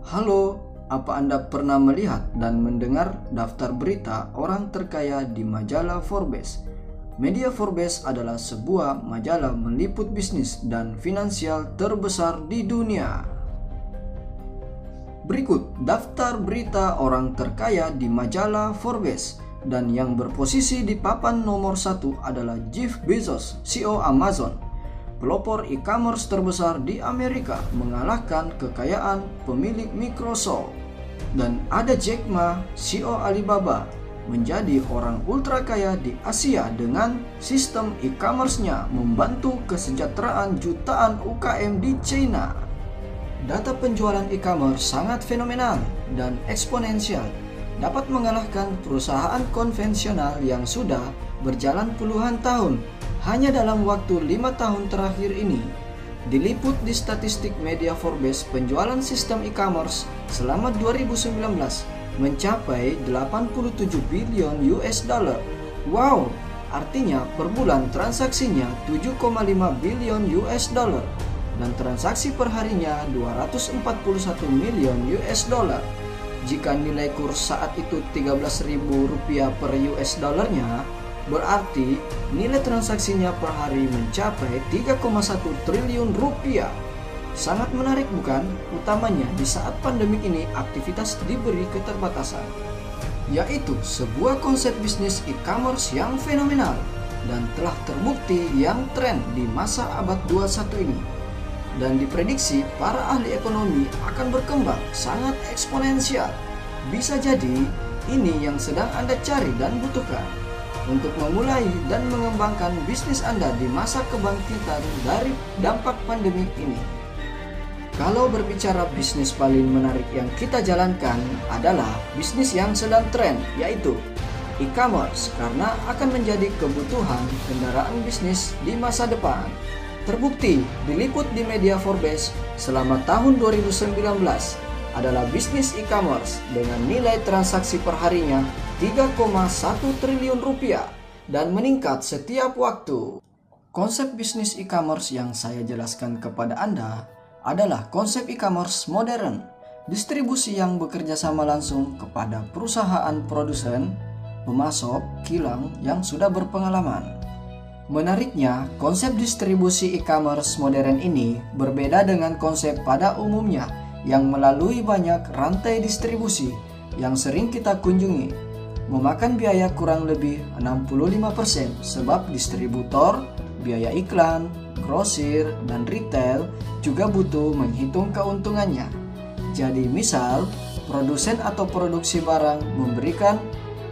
Halo, apa Anda pernah melihat dan mendengar daftar berita orang terkaya di majalah Forbes? Media Forbes adalah sebuah majalah meliput bisnis dan finansial terbesar di dunia. Berikut daftar berita orang terkaya di majalah Forbes, dan yang berposisi di papan nomor 1 adalah Jeff Bezos, CEO Amazon. Pelopor e-commerce terbesar di Amerika, mengalahkan kekayaan pemilik Microsoft. Dan ada Jack Ma, CEO Alibaba, menjadi orang ultra kaya di Asia dengan sistem e-commerce-nya membantu kesejahteraan jutaan UKM di China. Data penjualan e-commerce sangat fenomenal dan eksponensial, dapat mengalahkan perusahaan konvensional yang sudah berjalan puluhan tahun. Hanya dalam waktu 5 tahun terakhir ini, diliput di statistik media Forbes, penjualan sistem e-commerce selama 2019 mencapai 87 billion US dollar. Wow, artinya per bulan transaksinya 7,5 billion US dollar dan transaksi perharinya 241 million US dollar. Jika nilai kurs saat itu Rp13.000 per US dollarnya, berarti nilai transaksinya per hari mencapai 3,1 triliun rupiah. Sangat menarik bukan? Utamanya di saat pandemik ini aktivitas diberi keterbatasan. Yaitu sebuah konsep bisnis e-commerce yang fenomenal dan telah terbukti yang tren di masa abad 21 ini. Dan diprediksi para ahli ekonomi akan berkembang sangat eksponensial. Bisa jadi ini yang sedang Anda cari dan butuhkan untuk memulai dan mengembangkan bisnis Anda di masa kebangkitan dari dampak pandemik ini. Kalau berbicara bisnis paling menarik yang kita jalankan adalah bisnis yang sedang tren, yaitu e-commerce, karena akan menjadi kebutuhan kendaraan bisnis di masa depan. Terbukti diliput di media Forbes selama tahun 2019 adalah bisnis e-commerce dengan nilai transaksi perharinya 3,1 triliun rupiah dan meningkat setiap waktu. Konsep bisnis e-commerce yang saya jelaskan kepada Anda adalah konsep e-commerce modern, distribusi yang bekerja sama langsung kepada perusahaan produsen, pemasok, kilang yang sudah berpengalaman. Menariknya, konsep distribusi e-commerce modern ini berbeda dengan konsep pada umumnya yang melalui banyak rantai distribusi yang sering kita kunjungi. Memakan biaya kurang lebih 65% sebab distributor, biaya iklan, grosir, dan retail juga butuh menghitung keuntungannya. Jadi misal, produsen atau produksi barang memberikan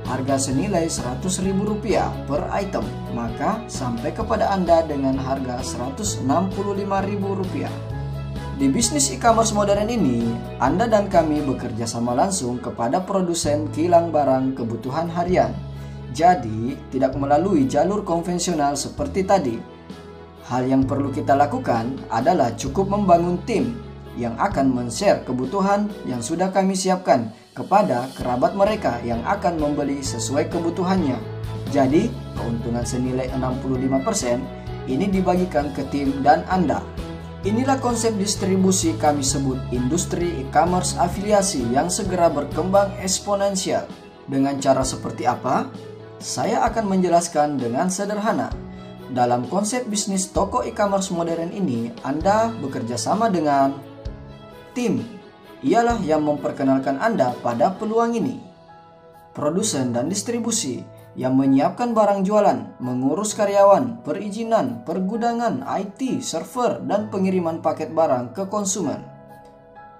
harga senilai Rp100.000 per item, maka sampai kepada Anda dengan harga Rp165.000. Di bisnis e-commerce modern ini, Anda dan kami bekerja sama langsung kepada produsen kilang barang kebutuhan harian. Jadi, tidak melalui jalur konvensional seperti tadi. Hal yang perlu kita lakukan adalah cukup membangun tim yang akan men-share kebutuhan yang sudah kami siapkan kepada kerabat mereka yang akan membeli sesuai kebutuhannya. Jadi, keuntungan senilai 65% ini dibagikan ke tim dan Anda. Inilah konsep distribusi kami sebut industri e-commerce afiliasi yang segera berkembang eksponensial. Dengan cara seperti apa? Saya akan menjelaskan dengan sederhana. Dalam konsep bisnis toko e-commerce modern ini, Anda bekerja sama dengan tim. Ialah yang memperkenalkan Anda pada peluang ini. Produsen dan distribusi yang menyiapkan barang jualan, mengurus karyawan, perizinan, pergudangan, IT, server, dan pengiriman paket barang ke konsumen.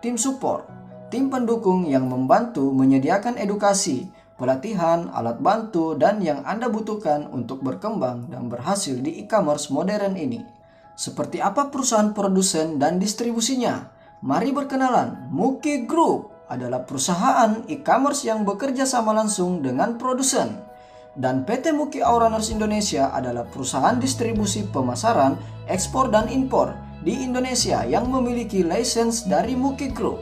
Tim support, tim pendukung yang membantu menyediakan edukasi, pelatihan, alat bantu, dan yang Anda butuhkan untuk berkembang dan berhasil di e-commerce modern ini. Seperti apa perusahaan produsen dan distribusinya? Mari berkenalan. Muki Group adalah perusahaan e-commerce yang bekerja sama langsung dengan produsen. Dan PT Muki Auranerz Indonesia adalah perusahaan distribusi pemasaran, ekspor dan impor di Indonesia yang memiliki lisensi dari Muki Group.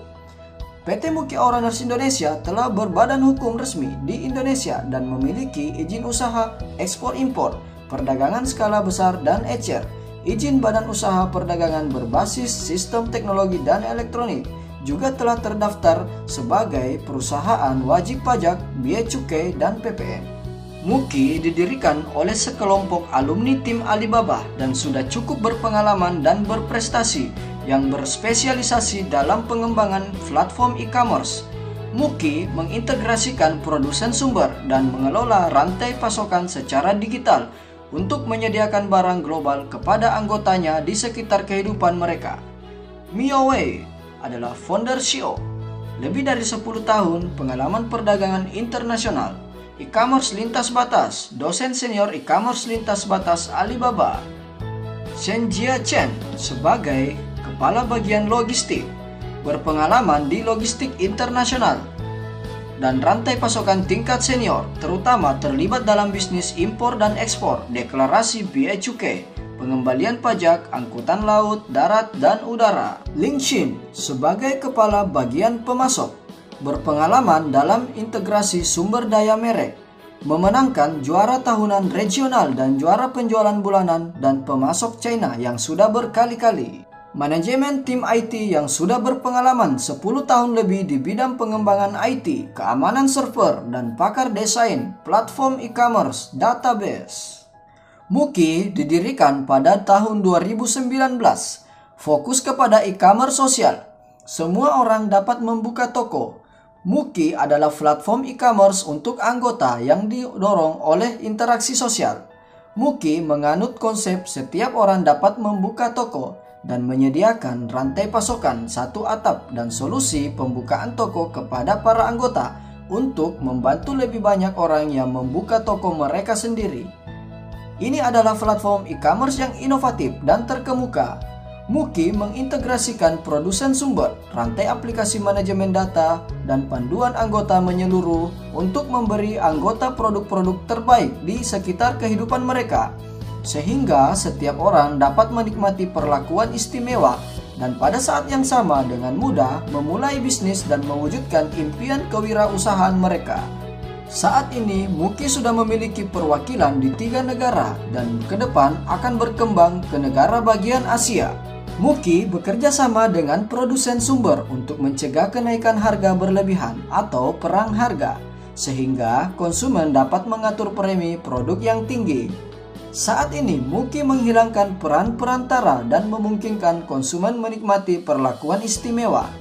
PT Muki Auranerz Indonesia telah berbadan hukum resmi di Indonesia dan memiliki izin usaha ekspor impor, perdagangan skala besar dan ECR, izin badan usaha perdagangan berbasis sistem teknologi dan elektronik, juga telah terdaftar sebagai perusahaan wajib pajak, bea cukai, dan PPN. Muki didirikan oleh sekelompok alumni tim Alibaba dan sudah cukup berpengalaman dan berprestasi yang berspesialisasi dalam pengembangan platform e-commerce. Muki mengintegrasikan produsen sumber dan mengelola rantai pasokan secara digital untuk menyediakan barang global kepada anggotanya di sekitar kehidupan mereka. Miao Wei adalah founder CEO, lebih dari 10 tahun pengalaman perdagangan internasional, e-commerce lintas batas, dosen senior e-commerce lintas batas Alibaba. Shen Jia-chen sebagai kepala bagian logistik, berpengalaman di logistik internasional dan rantai pasokan tingkat senior, terutama terlibat dalam bisnis impor dan ekspor, deklarasi bea cukai, pengembalian pajak, angkutan laut, darat, dan udara. Ling Xin sebagai kepala bagian pemasok, berpengalaman dalam integrasi sumber daya merek, memenangkan juara tahunan regional dan juara penjualan bulanan dan pemasok China yang sudah berkali-kali. Manajemen tim IT yang sudah berpengalaman 10 tahun lebih di bidang pengembangan IT, keamanan server, dan pakar desain platform e-commerce database. Muki didirikan pada tahun 2019, fokus kepada e-commerce sosial. Semua orang dapat membuka toko. Muki adalah platform e-commerce untuk anggota yang didorong oleh interaksi sosial. Muki menganut konsep setiap orang dapat membuka toko dan menyediakan rantai pasokan satu atap dan solusi pembukaan toko kepada para anggota untuk membantu lebih banyak orang yang membuka toko mereka sendiri. Ini adalah platform e-commerce yang inovatif dan terkemuka. Muki mengintegrasikan produsen sumber, rantai aplikasi manajemen data, dan panduan anggota menyeluruh untuk memberi anggota produk-produk terbaik di sekitar kehidupan mereka, sehingga setiap orang dapat menikmati perlakuan istimewa dan pada saat yang sama dengan mudah memulai bisnis dan mewujudkan impian kewirausahaan mereka. Saat ini, Muki sudah memiliki perwakilan di 3 negara dan ke depan akan berkembang ke negara bagian Asia. Muki bekerja sama dengan produsen sumber untuk mencegah kenaikan harga berlebihan atau perang harga, sehingga konsumen dapat mengatur premi produk yang tinggi. Saat ini, Muki menghilangkan peran perantara dan memungkinkan konsumen menikmati perlakuan istimewa.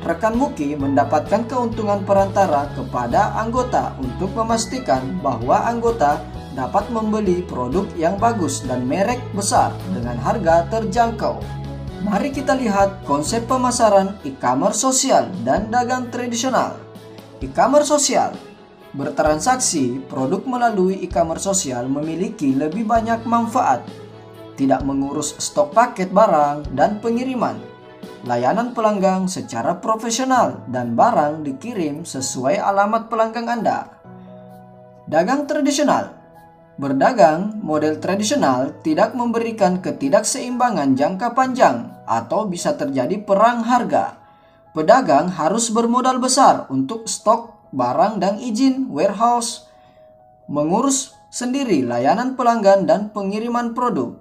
Rekan Muki mendapatkan keuntungan perantara kepada anggota untuk memastikan bahwa anggota dapat membeli produk yang bagus dan merek besar dengan harga terjangkau. Mari kita lihat konsep pemasaran e-commerce sosial dan dagang tradisional. E-commerce sosial bertransaksi produk melalui e-commerce sosial memiliki lebih banyak manfaat. Tidak mengurus stok paket barang dan pengiriman. Layanan pelanggan secara profesional dan barang dikirim sesuai alamat pelanggan Anda. Dagang tradisional. Berdagang model tradisional tidak memberikan ketidakseimbangan jangka panjang atau bisa terjadi perang harga. Pedagang harus bermodal besar untuk stok barang dan izin warehouse, mengurus sendiri layanan pelanggan dan pengiriman produk.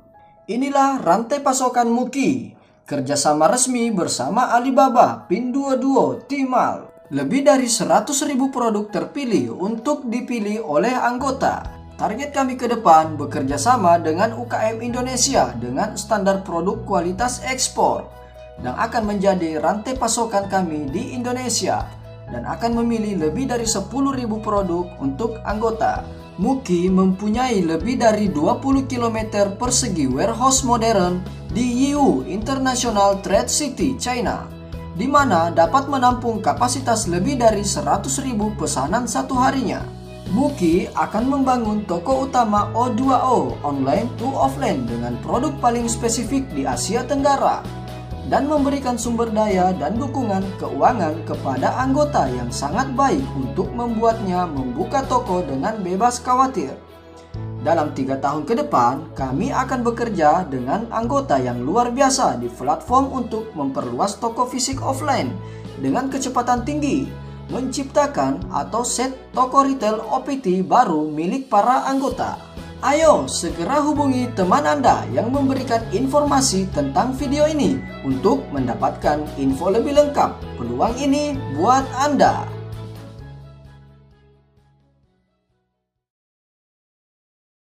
Inilah rantai pasokan Muki. Kerjasama resmi bersama Alibaba, Pinduoduo, Tmall. Lebih dari 100.000 produk terpilih untuk dipilih oleh anggota. Target kami ke depan bekerja sama dengan UKM Indonesia dengan standar produk kualitas ekspor dan akan menjadi rantai pasokan kami di Indonesia dan akan memilih lebih dari 10.000 produk untuk anggota. Muki mempunyai lebih dari 20 km persegi warehouse modern di Yiwu International Trade City, China, di mana dapat menampung kapasitas lebih dari 100.000 pesanan satu harinya. Muki akan membangun toko utama O2O online to offline dengan produk paling spesifik di Asia Tenggara dan memberikan sumber daya dan dukungan keuangan kepada anggota yang sangat baik untuk membuatnya membuka toko dengan bebas khawatir. Dalam 3 tahun ke depan, kami akan bekerja dengan anggota yang luar biasa di platform untuk memperluas toko fisik offline dengan kecepatan tinggi, menciptakan atau set toko retail OPT baru milik para anggota. Ayo segera hubungi teman Anda yang memberikan informasi tentang video ini untuk mendapatkan info lebih lengkap. Peluang ini buat Anda.